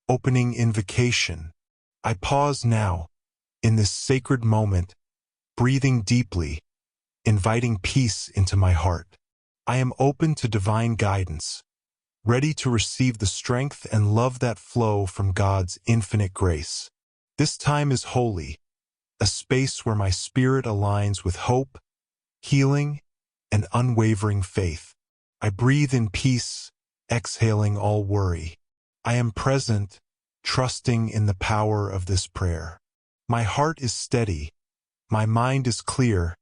opening invocation. I pause now, in this sacred moment, breathing deeply, inviting peace into my heart. I am open to divine guidance, ready to receive the strength and love that flow from God's infinite grace. This time is holy, a space where my spirit aligns with hope, healing, and unwavering faith. I breathe in peace, exhaling all worry. I am present, trusting in the power of this prayer. My heart is steady, my mind is clear,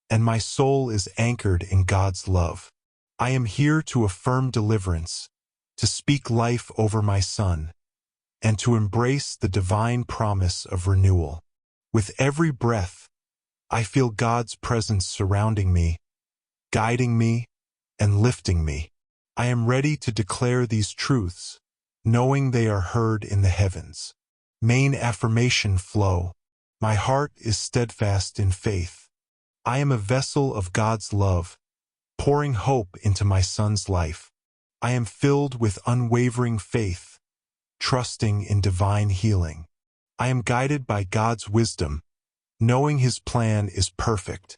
and my soul is anchored in God's love. I am here to affirm deliverance, to speak life over my son, and to embrace the divine promise of renewal. With every breath, I feel God's presence surrounding me, guiding me, and lifting me. I am ready to declare these truths, knowing they are heard in the heavens. Main affirmation flow. My heart is steadfast in faith. I am a vessel of God's love, pouring hope into my son's life. I am filled with unwavering faith, trusting in divine healing. I am guided by God's wisdom, knowing His plan is perfect.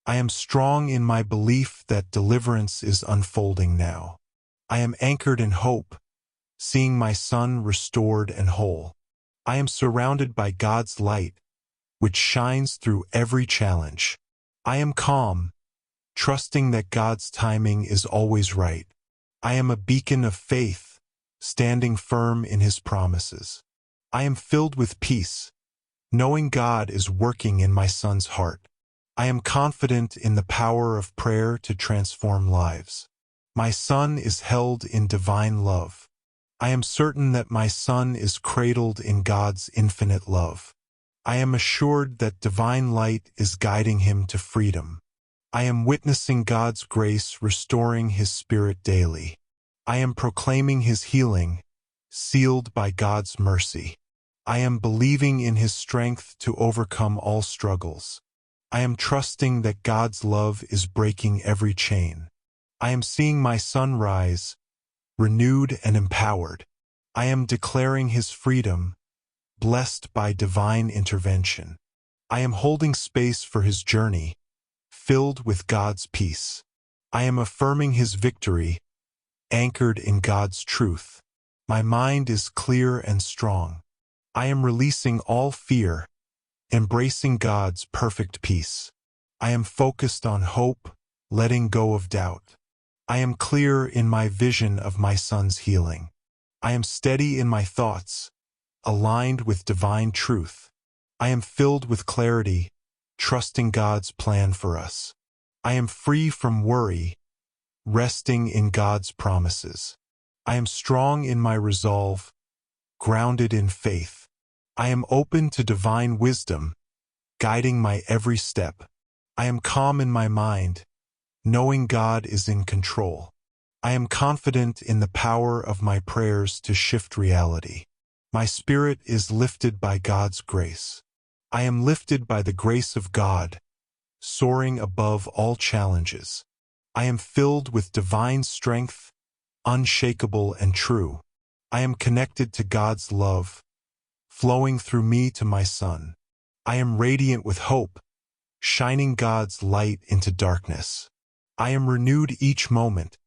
I am strong in my belief that deliverance is unfolding now. I am anchored in hope, seeing my son restored and whole. I am surrounded by God's light, which shines through every challenge. I am calm, trusting that God's timing is always right. I am a beacon of faith, standing firm in His promises. I am filled with peace, knowing God is working in my son's heart. I am confident in the power of prayer to transform lives. My son is held in divine love. I am certain that my son is cradled in God's infinite love. I am assured that divine light is guiding him to freedom. I am witnessing God's grace restoring his spirit daily. I am proclaiming his healing, sealed by God's mercy. I am believing in his strength to overcome all struggles. I am trusting that God's love is breaking every chain. I am seeing my son rise, renewed and empowered. I am declaring his freedom, blessed by divine intervention. I am holding space for his journey, filled with God's peace. I am affirming his victory, anchored in God's truth. My mind is clear and strong. I am releasing all fear, embracing God's perfect peace. I am focused on hope, letting go of doubt. I am clear in my vision of my son's healing. I am steady in my thoughts, aligned with divine truth. I am filled with clarity, trusting God's plan for us. I am free from worry, resting in God's promises. I am strong in my resolve, grounded in faith. I am open to divine wisdom, guiding my every step. I am calm in my mind, knowing God is in control. I am confident in the power of my prayers to shift reality. My spirit is lifted by God's grace. I am lifted by the grace of God, soaring above all challenges. I am filled with divine strength, unshakable and true. I am connected to God's love, flowing through me to my son. I am radiant with hope, shining God's light into darkness. I am renewed each moment,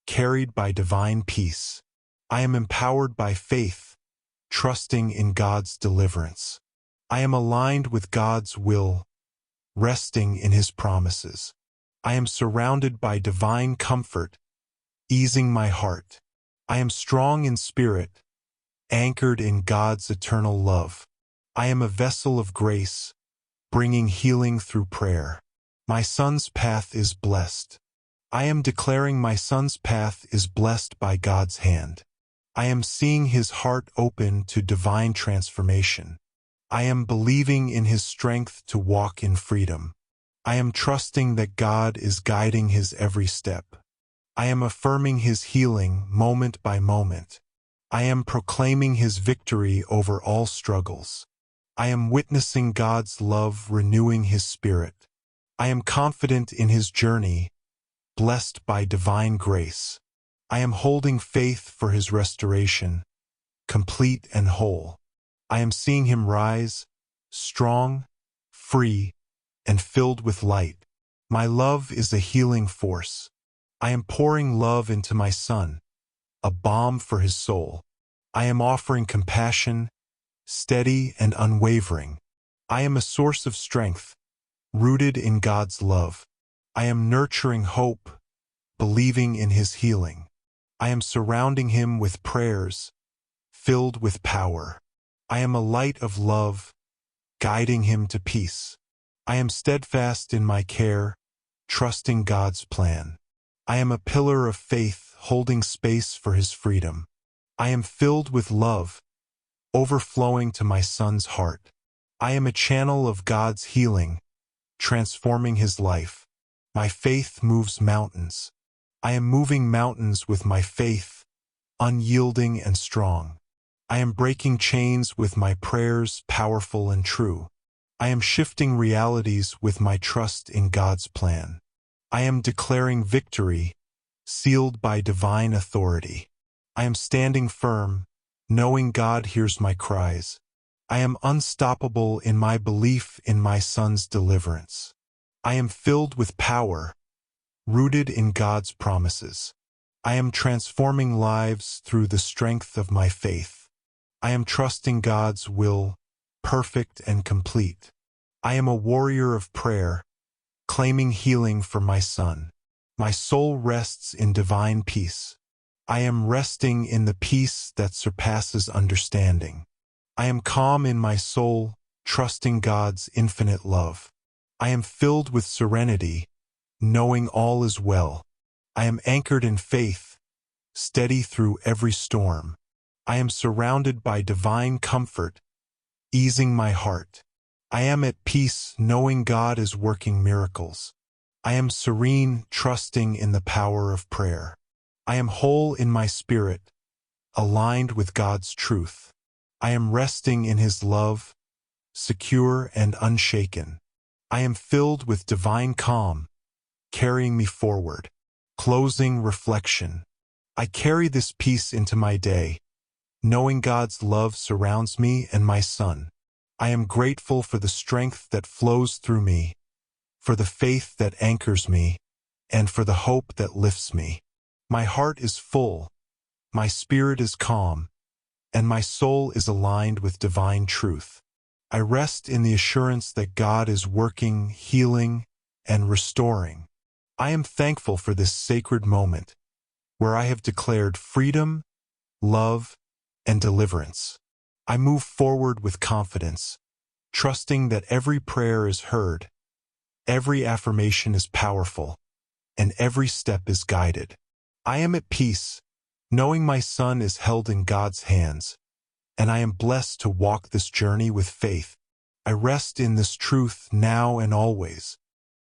carried by divine peace. I am empowered by faith, trusting in God's deliverance. I am aligned with God's will, resting in His promises. I am surrounded by divine comfort, easing my heart. I am strong in spirit, anchored in God's eternal love. I am a vessel of grace, bringing healing through prayer. My son's path is blessed. I am declaring my son's path is blessed by God's hand. I am seeing his heart open to divine transformation. I am believing in his strength to walk in freedom. I am trusting that God is guiding his every step. I am affirming his healing moment by moment. I am proclaiming his victory over all struggles. I am witnessing God's love renewing his spirit. I am confident in his journey, blessed by divine grace. I am holding faith for his restoration, complete and whole. I am seeing him rise, strong, free, and filled with light. My love is a healing force. I am pouring love into my son, a balm for his soul. I am offering compassion, steady and unwavering. I am a source of strength, rooted in God's love. I am nurturing hope, believing in his healing. I am surrounding him with prayers, filled with power. I am a light of love, guiding him to peace. I am steadfast in my care, trusting God's plan. I am a pillar of faith, holding space for his freedom. I am filled with love, overflowing to my son's heart. I am a channel of God's healing, transforming his life. My faith moves mountains. I am moving mountains with my faith, unyielding and strong. I am breaking chains with my prayers, powerful and true. I am shifting realities with my trust in God's plan. I am declaring victory, sealed by divine authority. I am standing firm, knowing God hears my cries. I am unstoppable in my belief in my son's deliverance. I am filled with power, rooted in God's promises. I am transforming lives through the strength of my faith. I am trusting God's will, perfect and complete. I am a warrior of prayer, claiming healing for my son. My soul rests in divine peace. I am resting in the peace that surpasses understanding. I am calm in my soul, trusting God's infinite love. I am filled with serenity, knowing all is well. I am anchored in faith, steady through every storm. I am surrounded by divine comfort, easing my heart. I am at peace, knowing God is working miracles. I am serene, trusting in the power of prayer. I am whole in my spirit, aligned with God's truth. I am resting in his love, secure and unshaken. I am filled with divine calm, carrying me forward. Closing reflection. I carry this peace into my day, knowing God's love surrounds me and my son. I am grateful for the strength that flows through me, for the faith that anchors me, and for the hope that lifts me. My heart is full, my spirit is calm, and my soul is aligned with divine truth. I rest in the assurance that God is working, healing, and restoring. I am thankful for this sacred moment, where I have declared freedom, love, and deliverance. I move forward with confidence, trusting that every prayer is heard, every affirmation is powerful, and every step is guided. I am at peace, knowing my son is held in God's hands, and I am blessed to walk this journey with faith. I rest in this truth now and always,